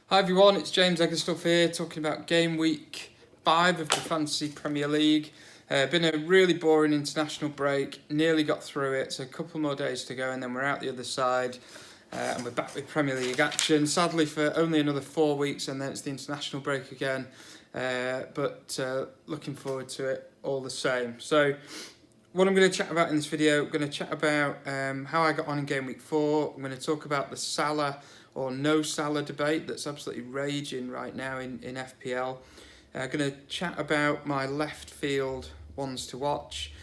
Hi everyone, it's Jay Egersdorff here talking about Gameweek 5 of the Fantasy Premier League. Been a really boring international break, nearly got through it, so a couple more days to go and then we're out the other side and we're back with Premier League action. Sadly for only another 4 weeks and then it's the international break again, but looking forward to it all the same. So what I'm going to chat about in this video, I'm going to chat about how I got on in Game Week 4. I'm going to talk about the Salah or no Salah debate that's absolutely raging right now in FPL. I'm going to chat about my left field ones to watch.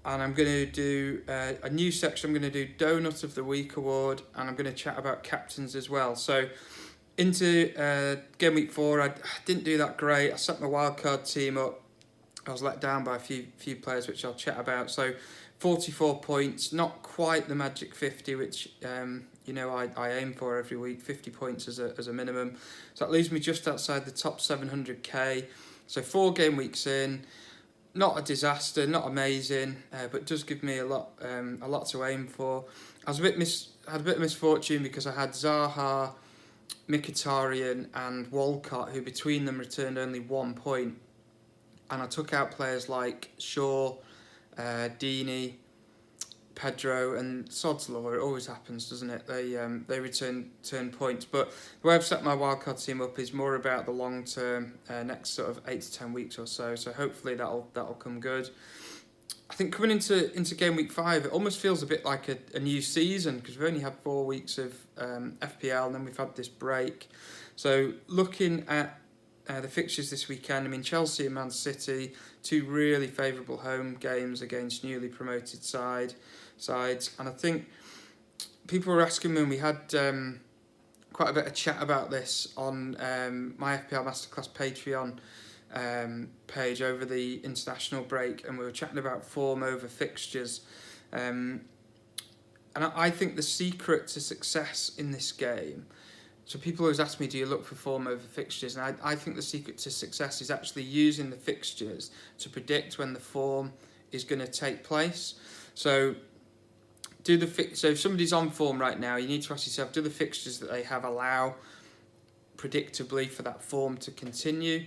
And I'm going to do a new section. I'm going to do Doughnut of the Week award. And I'm going to chat about captains as well. So into Game Week 4, I didn't do that great. I set my wildcard team up. I was let down by a few players, which I'll chat about. So 44 points, not quite the magic 50, which I aim for every week, 50 points as a minimum. So that leaves me just outside the top 700k. So 4 game weeks in, not a disaster, not amazing, but does give me a lot to aim for. I was had a bit of misfortune because I had Zaha, Mkhitaryan and Walcott, who between them returned only 1 point. And I took out players like Shaw, Deeney, Pedro and Sod's Law. It always happens, doesn't it? They return points. But the way I've set my wildcard team up is more about the long term, next sort of 8 to 10 weeks or so. So hopefully that'll come good. I think coming into Game Week 5, it almost feels a bit like a new season because we've only had 4 weeks of FPL and then we've had this break. So looking at the fixtures this weekend, I mean, Chelsea and Man City, 2 really favourable home games against newly promoted sides. And I think people were asking me, and we had quite a bit of chat about this on my FPL Masterclass Patreon page over the international break, and we were chatting about form over fixtures. And I think the secret to success in this game, so people always ask me, do you look for form over fixtures? And I think the secret to success is actually using the fixtures to predict when the form is going to take place. So so if somebody's on form right now, you need to ask yourself, do the fixtures that they have allow predictably for that form to continue?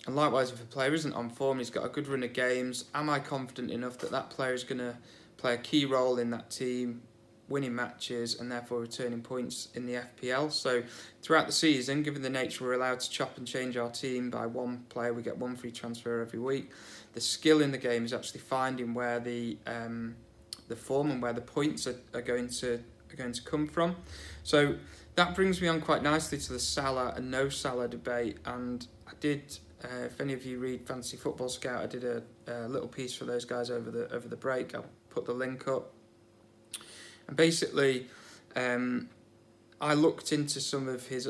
And likewise, if a player isn't on form, he's got a good run of games, am I confident enough that that player is going to play a key role in that team, winning matches and therefore returning points in the FPL? So throughout the season, given the nature we're allowed to chop and change our team by 1 player, we get 1 free transfer every week. The skill in the game is actually finding where the form and where the points are going to come from. So that brings me on quite nicely to the Salah and no Salah debate. And I did, if any of you read Fantasy Football Scout, I did a little piece for those guys over the break. I'll put the link up. And basically, I looked into some of his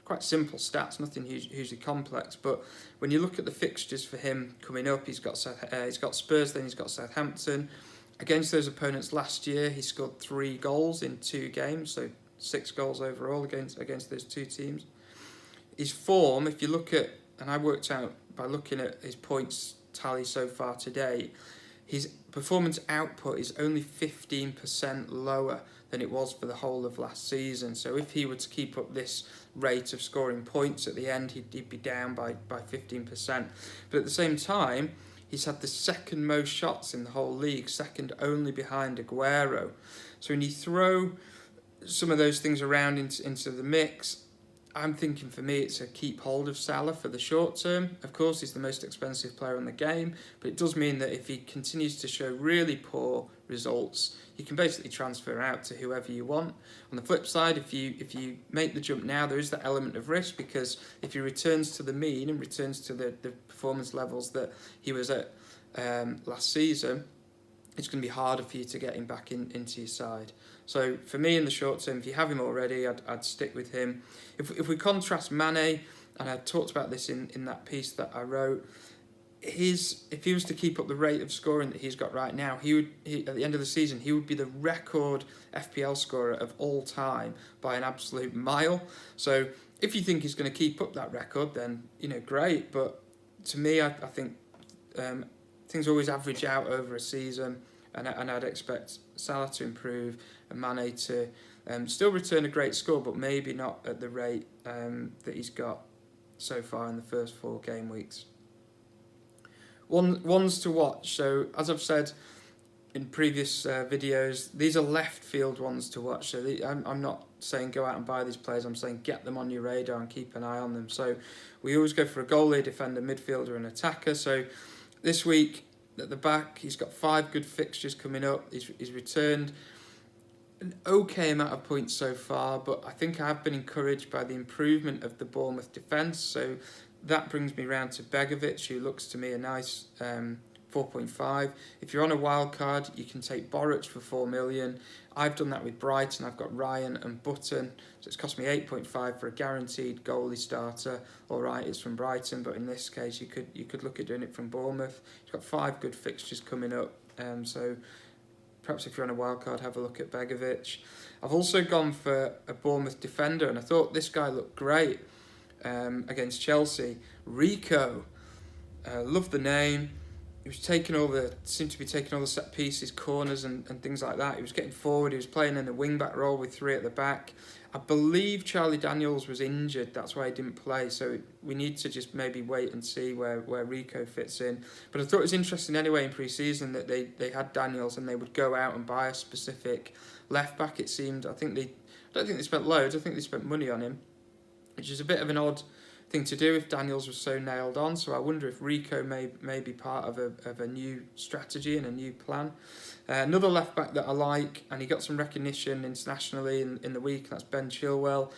quite simple stats, nothing hugely complex. But when you look at the fixtures for him coming up, he's got Spurs, then he's got Southampton. Against those opponents last year, he scored 3 goals in 2 games, so 6 goals overall against those 2 teams. His form, if you look at, and I worked out by looking at his points tally so far today, his performance output is only 15% lower than it was for the whole of last season. So if he were to keep up this rate of scoring points at the end, he'd be down by 15%. But at the same time, he's had the second most shots in the whole league, second only behind Aguero. So when you throw some of those things around into the mix, I'm thinking for me it's a keep hold of Salah for the short term. Of course, he's the most expensive player in the game, but it does mean that if he continues to show really poor results, you can basically transfer out to whoever you want. On the flip side, if you make the jump now, there is that element of risk, because if he returns to the mean and returns to the performance levels that he was at last season, it's going to be harder for you to get him back into your side. So for me in the short term, if you have him already, I'd stick with him. If we contrast Mane, and I talked about this in that piece that I wrote, if he was to keep up the rate of scoring that he's got right now, he at the end of the season, he would be the record FPL scorer of all time by an absolute mile. So if you think he's going to keep up that record, then great. But to me, I think things always average out over a season, and I'd expect Salah to improve and Mane to Still return a great score, but maybe not at the rate that he's got so far in the first 4 game weeks. Ones to watch. So as I've said in previous videos, these are left field ones to watch. So I'm not saying go out and buy these players. I'm saying get them on your radar and keep an eye on them. So we always go for a goalie, defender, midfielder and attacker. So this week at the back, he's got 5 good fixtures coming up. He's returned an okay amount of points so far, but I think I have been encouraged by the improvement of the Bournemouth defence. So that brings me round to Begovic, who looks to me a nice 4.5. If you're on a wild card, you can take Boruc for 4 million. I've done that with Brighton. I've got Ryan and Button, so it's cost me 8.5 for a guaranteed goalie starter. All right, it's from Brighton, but in this case, you could look at doing it from Bournemouth. He's got 5 good fixtures coming up, so perhaps if you're on a wild card, have a look at Begovic. I've also gone for a Bournemouth defender, and I thought this guy looked great against Chelsea. Rico, love the name. He was seemed to be taking all the set pieces, corners and things like that. He was getting forward. He was playing in the wing-back role with 3 at the back. I believe Charlie Daniels was injured. That's why he didn't play. So we need to just maybe wait and see where Rico fits in. But I thought it was interesting anyway in pre-season that they had Daniels and they would go out and buy a specific left-back, it seemed. I don't think they spent loads. I think they spent money on him, which is a bit of an odd thing to do if Daniels was so nailed on. So I wonder if Rico may be part of a new strategy and a new plan. Another left back that I like, and he got some recognition internationally in the week, that's Ben Chilwell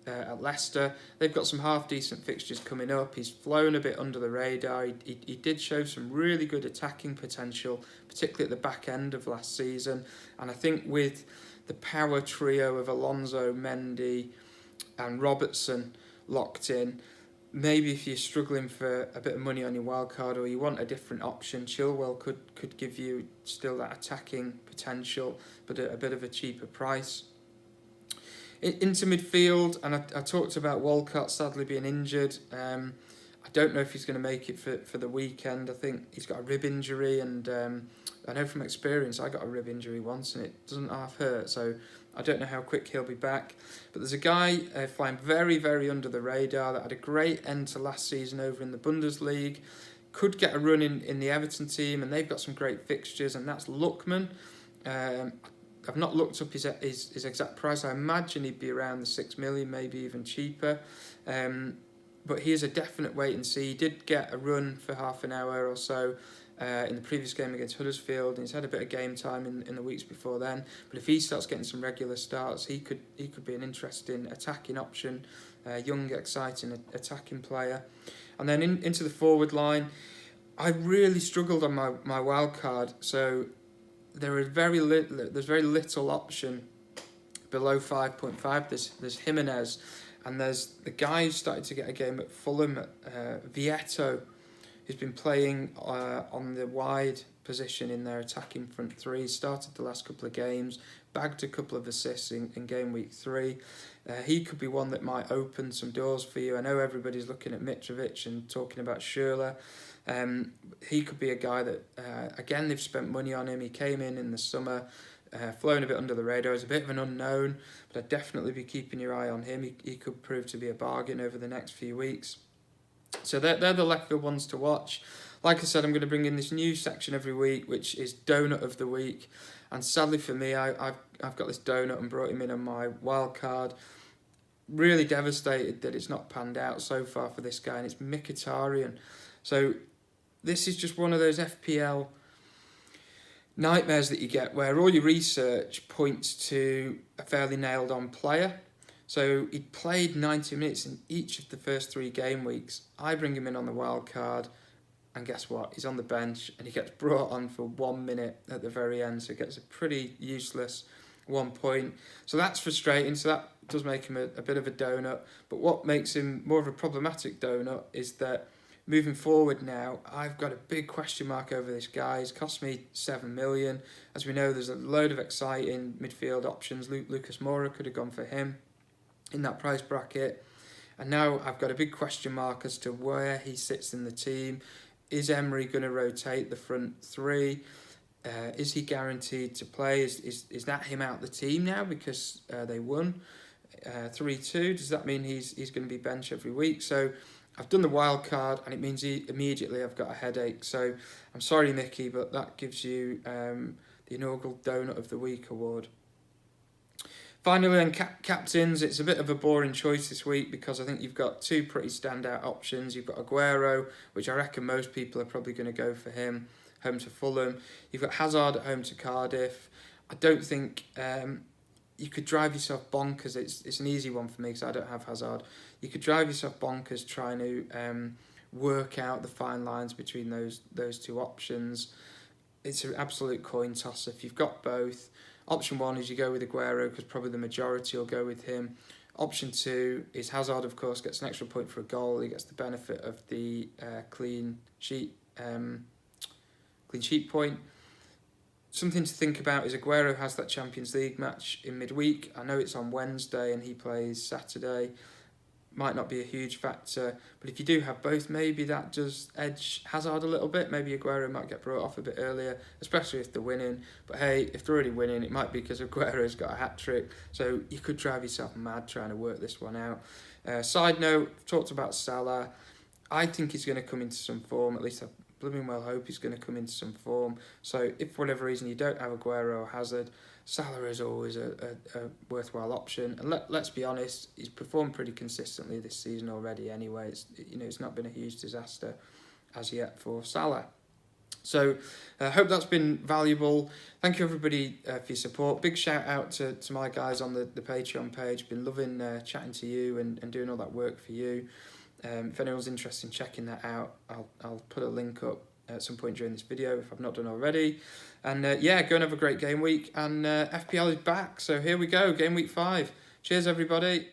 at Leicester. They've got some half decent fixtures coming up. He's flown a bit under the radar. He did show some really good attacking potential, particularly at the back end of last season. And I think with the power trio of Alonso, Mendy and Robertson locked in, maybe if you're struggling for a bit of money on your wild card or you want a different option, Chilwell could give you still that attacking potential, but at a bit of a cheaper price. Into midfield, and I talked about Walcott sadly being injured. I don't know if he's going to make it for the weekend. I think he's got a rib injury, and I know from experience I got a rib injury once and it doesn't half hurt, so I don't know how quick he'll be back. But there's a guy flying very, very under the radar that had a great end to last season over in the Bundesliga. Could get a run in the Everton team, and they've got some great fixtures, and that's Lookman. I've not looked up his exact price. I imagine he'd be around the 6 million, maybe even cheaper. But he is a definite wait and see. He did get a run for half an hour or so in the previous game against Huddersfield, and he's had a bit of game time in the weeks before then. But if he starts getting some regular starts, he could be an interesting attacking option, young, exciting attacking player. And then into the forward line, I really struggled on my wild card. So there's very little option below 5.5. There's Jimenez, and there's the guy who started to get a game at Fulham, Vieto, who's been playing on the wide position in their attacking front 3. Started the last couple of games, bagged a couple of assists in game week 3. He could be one that might open some doors for you. I know everybody's looking at Mitrovic and talking about Schürrle. He could be a guy that, again, they've spent money on him. He came in the summer, flown a bit under the radar. He's a bit of an unknown, but I'd definitely be keeping your eye on him. He could prove to be a bargain over the next few weeks. So they're the left field ones to watch. Like I said, I'm going to bring in this new section every week, which is Doughnut of the Week. And sadly for me, I've got this Doughnut and brought him in on my wild card. Really devastated that it's not panned out so far for this guy, and it's Mkhitaryan. So this is just one of those FPL nightmares that you get where all your research points to a fairly nailed on player. So he played 90 minutes in each of the first 3 game weeks. I bring him in on the wild card, and guess what? He's on the bench and he gets brought on for 1 minute at the very end. So he gets a pretty useless 1 point. So that's frustrating. So that does make him a bit of a donut. But what makes him more of a problematic donut is that moving forward now, I've got a big question mark over this guy. He's cost me 7 million. As we know, there's a load of exciting midfield options. Lucas Moura could have gone for him in that price bracket. And now I've got a big question mark as to where he sits in the team. Is Emery going to rotate the front 3? Is he guaranteed to play? Is that him out the team now because they won 3-2? Does that mean he's going to be benched every week? So I've done the wild card, and it means immediately I've got a headache. So I'm sorry, Mickey, but that gives you the inaugural Doughnut of the Week award. Finally, on captains, it's a bit of a boring choice this week because I think you've got two pretty standout options. You've got Aguero, which I reckon most people are probably going to go for him, home to Fulham. You've got Hazard at home to Cardiff. I don't think you could drive yourself bonkers. It's an easy one for me because I don't have Hazard. You could drive yourself bonkers trying to work out the fine lines between those two options. It's an absolute coin toss if you've got both. Option one is you go with Aguero because probably the majority will go with him. Option two is Hazard, of course, gets an extra point for a goal. He gets the benefit of the clean sheet point. Something to think about is Aguero has that Champions League match in midweek. I know it's on Wednesday and he plays Saturday. Might not be a huge factor, but if you do have both, maybe that does edge Hazard a little bit. Maybe Aguero might get brought off a bit earlier, especially if they're winning. But hey, if they're already winning, it might be because Aguero's got a hat-trick. So you could drive yourself mad trying to work this one out. Side note, I've talked about Salah. I think he's going to come into some form, at least I blooming well hope he's going to come into some form. So if for whatever reason you don't have Aguero or Hazard, Salah is always a worthwhile option. And let's be honest, he's performed pretty consistently this season already anyway. It's not been a huge disaster as yet for Salah. So I hope that's been valuable. Thank you everybody for your support. Big shout out to my guys on the Patreon page. Been loving chatting to you and doing all that work for you. If anyone's interested in checking that out, I'll put a link up at some point during this video if I've not done already. And yeah, go and have a great game week. And FPL is back, so here we go, game week 5. Cheers everybody.